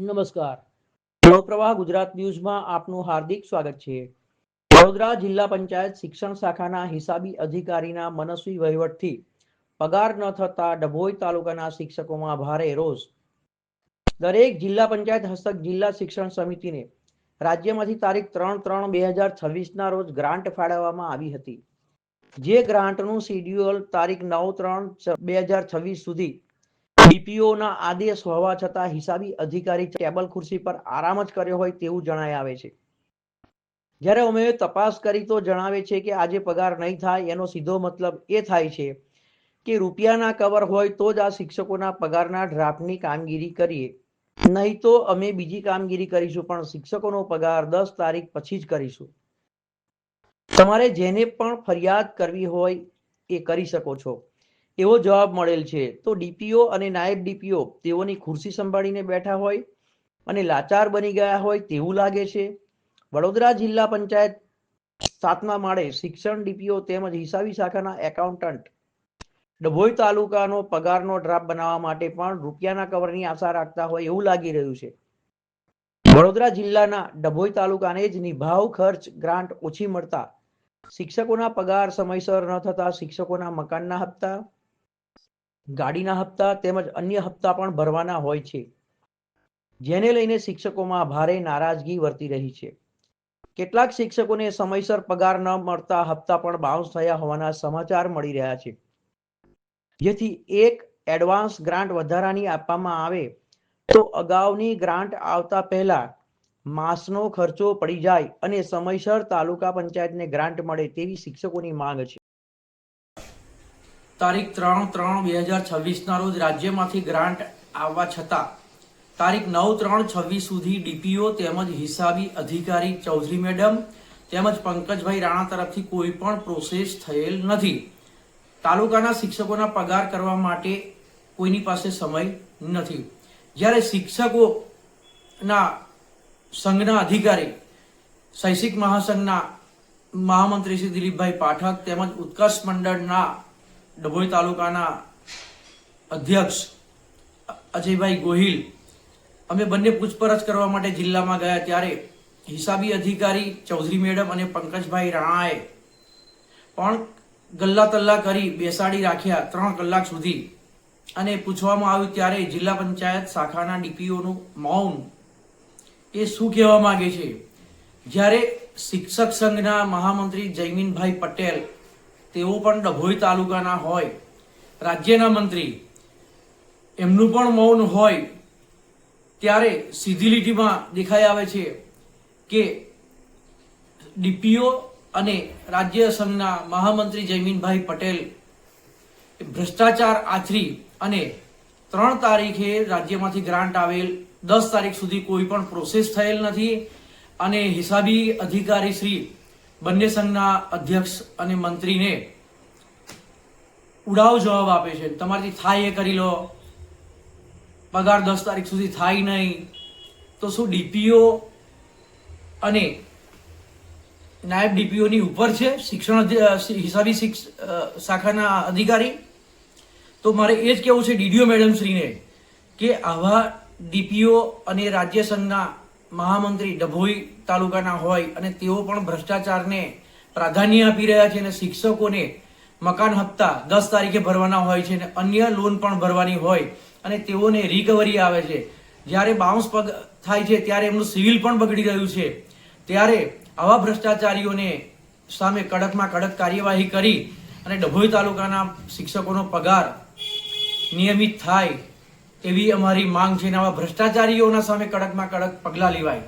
નમસ્કાર. પ્રવાહ ગુજરાત ન્યૂઝમાં આપનું હાર્દિક સ્વાગત છે. વડોદરા જિલ્લા પંચાયત શિક્ષણ શાખાના હિસાબી અધિકારીના મનસ્વી વહીવટથી પગાર ન થતા ડભોઈ તાલુકાના શિક્ષકોમાં ભારે રોષ. દરેક જિલ્લા પંચાયત હસ્તક જિલ્લા શિક્ષણ સમિતિને રાજ્યમાંથી તારીખ 3/3/2026ના રોજ ગ્રાન્ટ ફાળવવામાં આવી હતી. જે ગ્રાન્ટનું શેડ્યુલ તારીખ 9/3/2026 સુધી ડીપીઓના આદેશ હોવા છતાં હિસાબી અધિકારી ટેબલ ખુરશી પર આરામ જ કર્યો હોય તેવું જણાય આવે છે. જ્યારે અમે તપાસ કરી તો જણાવે છે કે આજે પગાર નહીં થાય એનો સીધો મતલબ એ થાય છે કે રૂપિયાના કવર હોય તો જ આ શિક્ષકોના પગારના ડ્રાફ્ટની કામગીરી કરીએ, નહીં તો અમે બીજી કામગીરી કરીશું, પણ શિક્ષકોનો પગાર 10 તારીખ પછી જ કરીશું. તમારે જેને પણ ફરિયાદ કરવી હોય એ કરી શકો છો, એવો જવાબ મળેલ છે. તો ડીપીઓ અને નાયબ ડીપીઓ તેઓની ખુરશી સંભાળીને બેઠા હોય અને લાચાર બની ગયા હોય તેવું લાગે છે. વડોદરા જિલ્લા પંચાયત 7મા માળે શિક્ષણ ડીપીઓ તેમજ હિસાબી શાખાના એકાઉન્ટન્ટ ડભોઈ તાલુકાનો પગારનો ડ્રાફ્ટ બનાવવા માટે પણ રૂપિયાના કવરની આશા રાખતા હોય એવું લાગી રહ્યું છે. વડોદરા જિલ્લાના ડભોઈ તાલુકાને જ નિભાવ ખર્ચ ગ્રાન્ટ ઓછી મળતા શિક્ષકોના પગાર સમયસર ન થતા શિક્ષકોના મકાનના હપ્તા, ગાડીના હપ્તા તેમજ અન્ય હપ્તા પણ ભરવાના હોય છે, જેને લઈને શિક્ષકોમાં ભારે નારાજગી વર્તી રહી છે. કેટલાક શિક્ષકોને સમયસર પગાર ન મળતા હપ્તા પણ બાઉન્સ થયા હોવાના સમાચાર મળી રહ્યા છે. જેથી એક એડવાન્સ ગ્રાન્ટ વધારાની આપવામાં આવે તો અગાઉની ગ્રાન્ટ આવતા પહેલા માસનો ખર્ચો પડી જાય અને સમયસર તાલુકા પંચાયતને ગ્રાન્ટ મળે તેવી શિક્ષકોની માંગ છે. તારીખ 3/3/2026ના રોજ રાજ્યમાંથી ગ્રાન્ટ આવવા છતાં તારીખ 9/3/26 સુધી ડીપીઓ તેમજ હિસાબી અધિકારી ચૌધરી મેડમ તેમજ પંકજભાઈ રાણા તરફથી કોઈ પણ પ્રોસેસ થયેલ નથી. તાલુકાના શિક્ષકોના પગાર કરવા માટે કોઈની પાસે સમય નથી. જ્યારે શિક્ષકોના સંઘના અધિકારી શૈક્ષિક મહાસંઘના મહામંત્રી શ્રી દિલીપભાઈ પાઠક તેમજ ઉત્કર્ષ મંડળના ડભોઈ તાલુકાના અધ્યક્ષ અજયભાઈ ગોહિલ અમે બંને પૂછપરછ કરવા માટે જિલ્લામાં ગયા ત્યારે હિસાબી અધિકારી ચૌધરી મેડમ અને પંકજભાઈ રાણાએ પણ ગલ્લા તલ્લા કરી બેસાડી રાખ્યા 3 કલાક સુધી. અને પૂછવામાં આવ્યું ત્યારે જિલ્લા પંચાયત શાખાના ડીપીઓનું મૌન એ શું કહેવા માંગે છે. જ્યારે શિક્ષક સંઘના મહામંત્રી જયમીનભાઈ પટેલ તેઓ પણ ડભોઈ તાલુકાના હોય, રાજ્યના મંત્રી એમનું પણ મૌન હોય, ત્યારે સીધી લીટીમાં દેખાઈ આવે છે કે ડીપીઓ અને રાજ્ય સંઘના મહામંત્રી જયમીનભાઈ પટેલ ભ્રષ્ટાચાર આચરી અને 3 તારીખે રાજ્યમાંથી ગ્રાન્ટ આવેલ 10 તારીખ સુધી કોઈ પણ પ્રોસેસ થયેલ નથી. અને હિસાબી અધિકારી શ્રી બંને સંઘના અધ્યક્ષ અને મંત્રીને ઉડાવ જવાબ આપે છે. તમારાથી થાય એ કરી લો, પગાર 10 તારીખ સુધી થાય નહીં તો શું ડીપીઓ અને નાયબ ડીપીઓની ઉપર છે હિસાબી શાખાના અધિકારી? તો મારે એ જ કહેવું છે ડીડીઓ મેડમ શ્રીને કે આવા ડીપીઓ અને રાજ્ય સંઘના મહામંત્રી ડભોઈ તાલુકાના હોય અને તેઓ પણ ભ્રષ્ટાચારને પ્રાધાન્ય આપી રહ્યા છે અને શિક્ષકોને મકાન હપ્તા 10 તારીખે ભરવાના હોય છે અને અન્ય લોન પણ ભરવાની હોય અને તેઓને રિકવરી આવે છે. જ્યારે બાઉન્સ થાય છે ત્યારે એમનું સિવિલ પણ બગડી રહ્યું છે. ત્યારે આવા ભ્રષ્ટાચારીઓને સામે કડકમાં કડક કાર્યવાહી કરી અને ડભોઈ તાલુકાના શિક્ષકોનો પગાર નિયમિત થાય એવી અમારી માંગ છે. આવા ભ્રષ્ટાચારીઓના સામે કડકમાં કડક પગલાં લેવાય.